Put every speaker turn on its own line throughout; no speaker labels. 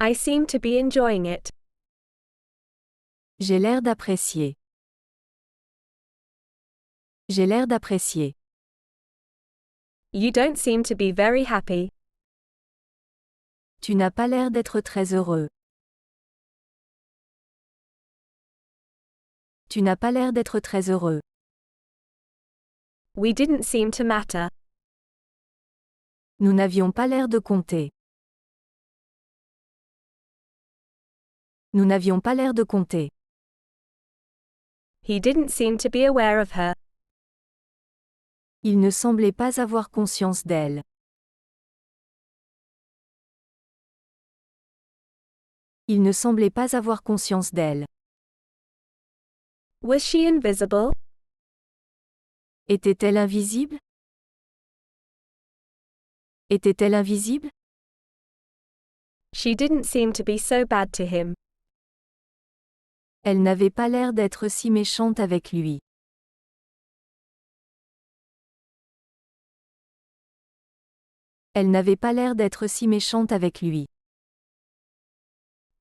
I seem to be enjoying it.
J'ai l'air d'apprécier. J'ai l'air d'apprécier.
You don't seem to be very happy.
Tu n'as pas l'air d'être très heureux. Tu n'as pas l'air d'être très heureux.
We didn't seem to matter.
Nous n'avions pas l'air de compter. Nous n'avions pas l'air de compter.
He didn't seem to be aware of her.
Il ne semblait pas avoir conscience d'elle. Il ne semblait pas avoir conscience d'elle.
Was she invisible?
Était-elle invisible? Était-elle invisible?
She didn't seem to be so bad to him.
Elle n'avait pas l'air d'être si méchante avec lui. Elle n'avait pas l'air d'être si méchante avec lui.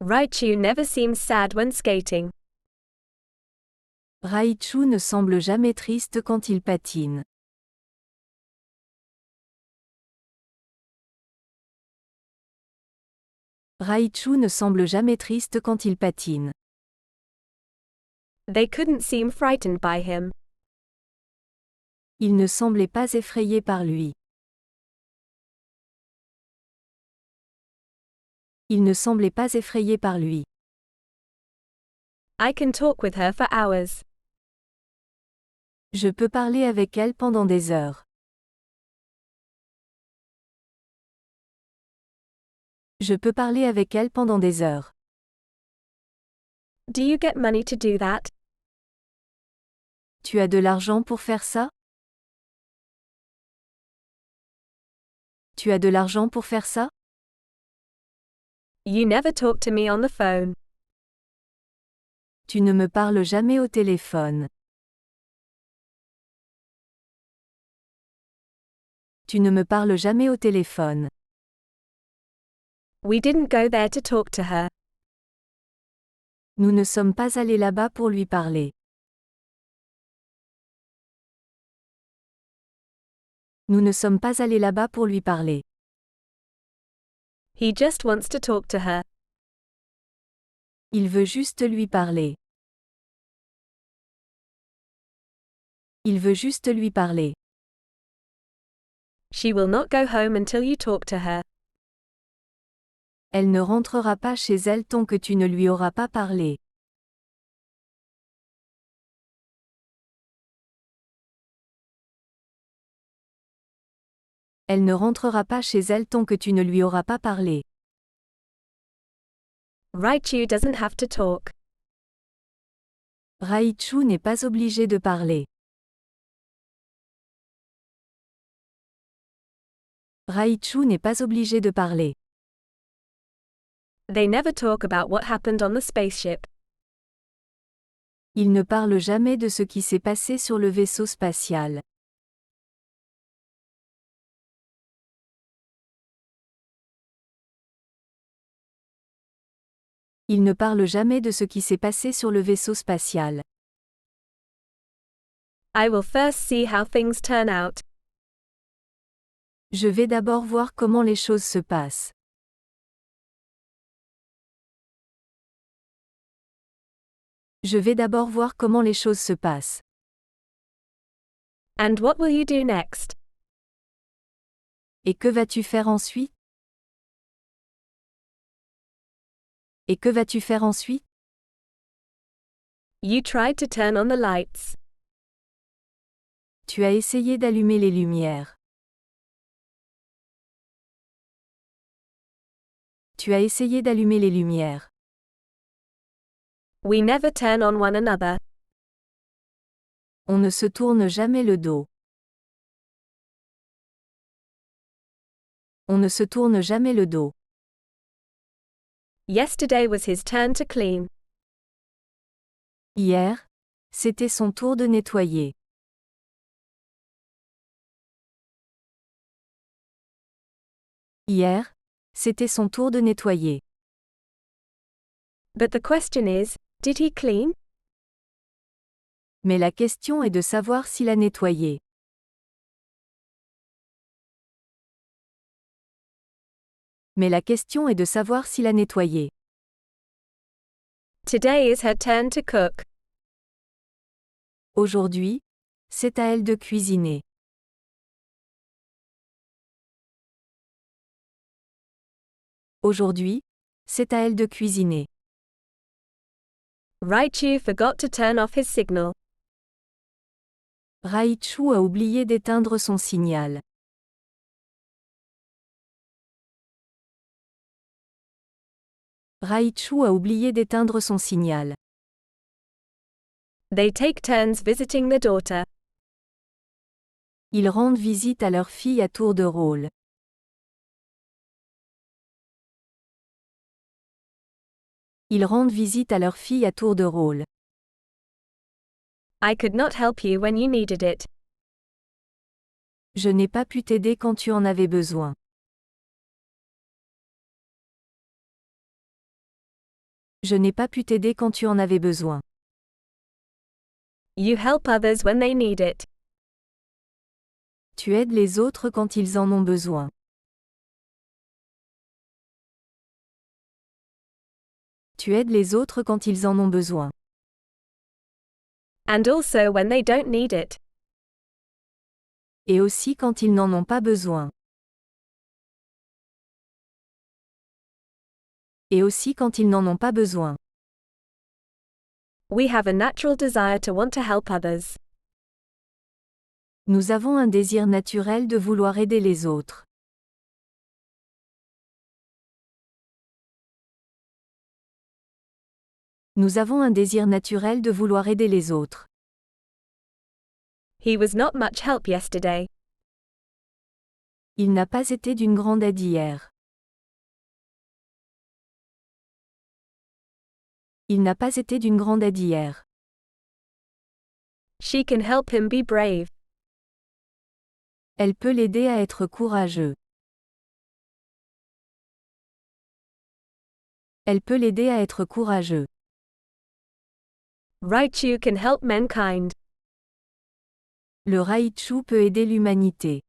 Raichu never seems sad when skating.
Raichu ne semble jamais triste quand il patine. Raichu ne semble jamais triste quand il patine.
They couldn't seem frightened by him.
Il ne semblait pas effrayé par lui. Il ne semblait pas effrayé par lui.
I can talk with her for hours.
Je peux parler avec elle pendant des heures. Je peux parler avec elle pendant des heures.
Do you get money to do that?
Tu as de l'argent pour faire ça? Tu as de l'argent pour faire ça?
You never talk to me on the phone.
Tu ne me parles jamais au téléphone. Tu ne me parles jamais au téléphone.
We didn't go there to talk to her.
Nous ne sommes pas allés là-bas pour lui parler. Nous ne sommes pas allés là-bas pour lui parler.
He just wants to talk to her.
Il veut juste lui parler. Il veut juste lui parler.
She will not go home until you talk to her.
Elle ne rentrera pas chez elle tant que tu ne lui auras pas parlé. Elle ne rentrera pas chez elle tant que tu ne lui auras pas parlé.
Raichu doesn't have to talk.
Raichu n'est pas obligé de parler. Raichu n'est pas obligé de parler.
They never talk about what happened on the spaceship.
Il ne parle jamais de ce qui s'est passé sur le vaisseau spatial. Il ne parle jamais de ce qui s'est passé sur le vaisseau spatial.
I will first see how things turn out.
Je vais d'abord voir comment les choses se passent. Je vais d'abord voir comment les choses se passent.
And what will you do next?
Et que vas-tu faire ensuite? Et que vas-tu faire ensuite?
You tried to turn on the lights.
Tu as essayé d'allumer les lumières. Tu as essayé d'allumer les lumières.
We never turn on one another.
On ne se tourne jamais le dos. On ne se tourne jamais le dos.
Yesterday was his turn to clean.
Hier, c'était son tour de nettoyer. Hier, c'était son tour de nettoyer.
But the question is, did he clean?
Mais la question est de savoir s'il a nettoyé. Mais la question est de savoir s'il a nettoyé.
Today is her turn to cook.
Aujourd'hui, c'est à elle de cuisiner. Aujourd'hui, c'est à elle de cuisiner.
Raichu forgot to turn off his signal.
Raichu a oublié d'éteindre son signal. Raichu a oublié d'éteindre son signal.
They take turns visiting the daughter.
Ils rendent visite à leur fille à tour de rôle. Ils rendent visite à leur fille à tour de rôle.
I could not help you when you needed it.
Je n'ai pas pu t'aider quand tu en avais besoin. Je n'ai pas pu t'aider quand tu en avais besoin.
You help others when they need it.
Tu aides les autres quand ils en ont besoin. Tu aides les autres quand ils en ont besoin.
And also when they don't need it.
Et aussi quand ils n'en ont pas besoin. Et aussi quand ils n'en ont pas besoin.
We have a natural desire to want to help others.
Nous avons un désir naturel de vouloir aider les autres. Nous avons un désir naturel de vouloir aider les autres.
He was not much help yesterday.
Il n'a pas été d'une grande aide hier. Il n'a pas été d'une grande aide hier.
She can help him be brave.
Elle peut l'aider à être courageux. Elle peut l'aider à être courageux.
Raichu can help mankind.
Le Raichu peut aider l'humanité.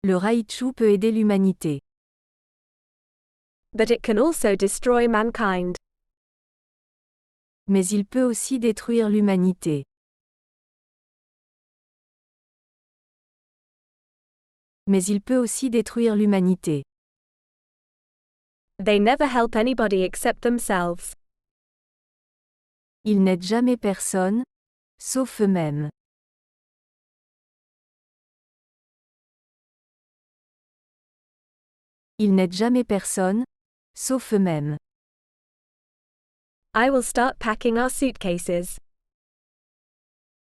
Le Raichu peut aider l'humanité.
But it can also destroy mankind.
Mais il peut aussi détruire l'humanité. Mais il peut aussi détruire l'humanité.
They never help anybody except themselves.
Ils n'aident jamais personne, sauf eux-mêmes. Ils n'aident jamais personne, sauf eux-mêmes.
I will start packing our suitcases.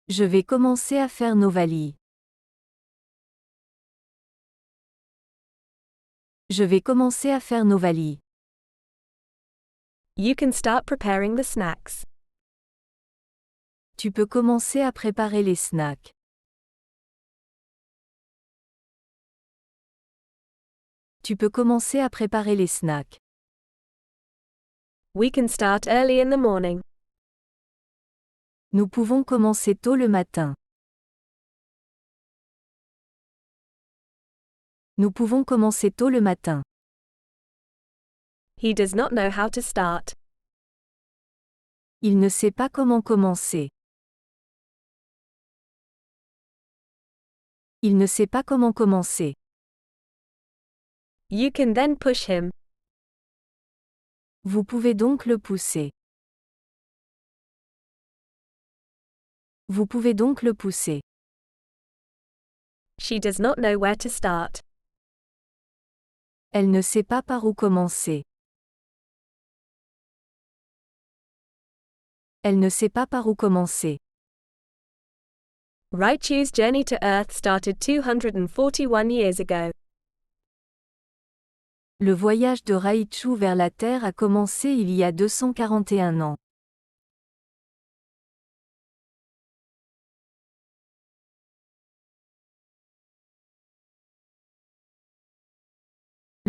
Je vais commencer à faire nos valises. Je vais commencer à faire nos valises.
You can start preparing the snacks.
Tu peux commencer à préparer les snacks. Tu peux commencer à préparer les snacks.
We can start early in the morning.
Nous pouvons commencer tôt le matin. Nous pouvons commencer tôt le matin.
He does not know how to start.
Il ne sait pas comment commencer. Il ne sait pas comment commencer.
You can then push him.
Vous pouvez donc le pousser. Vous pouvez donc le pousser.
She does not know where to start.
Elle ne sait pas par où commencer. Elle ne sait pas par où commencer.
Raichu's journey to Earth started 241 years ago.
Le voyage de Raichu vers la Terre a commencé il y a 241 ans.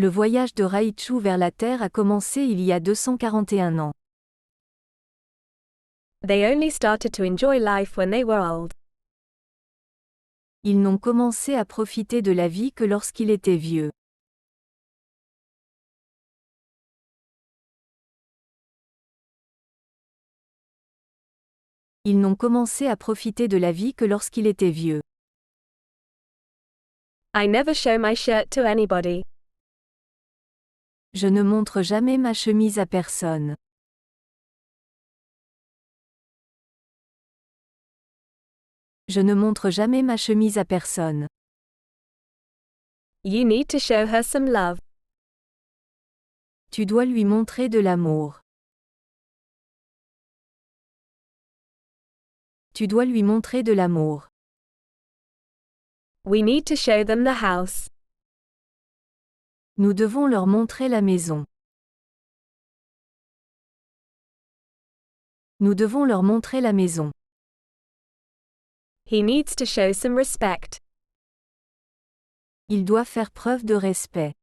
Le voyage de Raichu vers la Terre a commencé il y a 241 ans.
They only started to enjoy life when they were old.
Ils n'ont commencé à profiter de la vie que lorsqu'il était vieux. Ils n'ont commencé à profiter de la vie que lorsqu'il était vieux.
I never show my shirt to anybody.
Je ne montre jamais ma chemise à personne. Je ne montre jamais ma chemise à personne.
You need to show her some love.
Tu dois lui montrer de l'amour. Tu dois lui montrer de l'amour.
We need to show them the house.
Nous devons leur montrer la maison. Nous devons leur montrer la maison.
He needs to show some respect.
Il doit faire preuve de respect.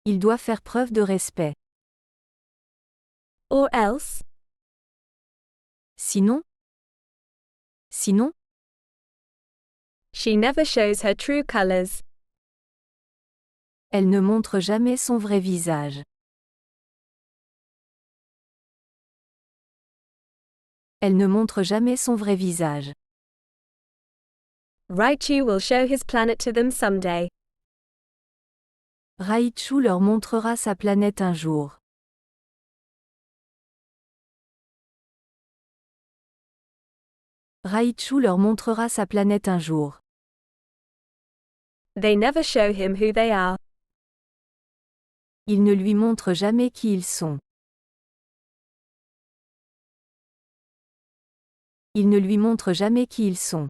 Il doit faire preuve de respect.
Or else?
Sinon? Sinon?
She never shows her true colors.
Elle ne montre jamais son vrai visage. Elle ne montre jamais son vrai visage.
Raichu will show his planet to them someday.
Raichu leur montrera sa planète un jour. Raichu leur montrera sa planète un jour.
They never show him who they are.
Ils ne lui montrent jamais qui ils sont. Ils ne lui montrent jamais qui ils sont.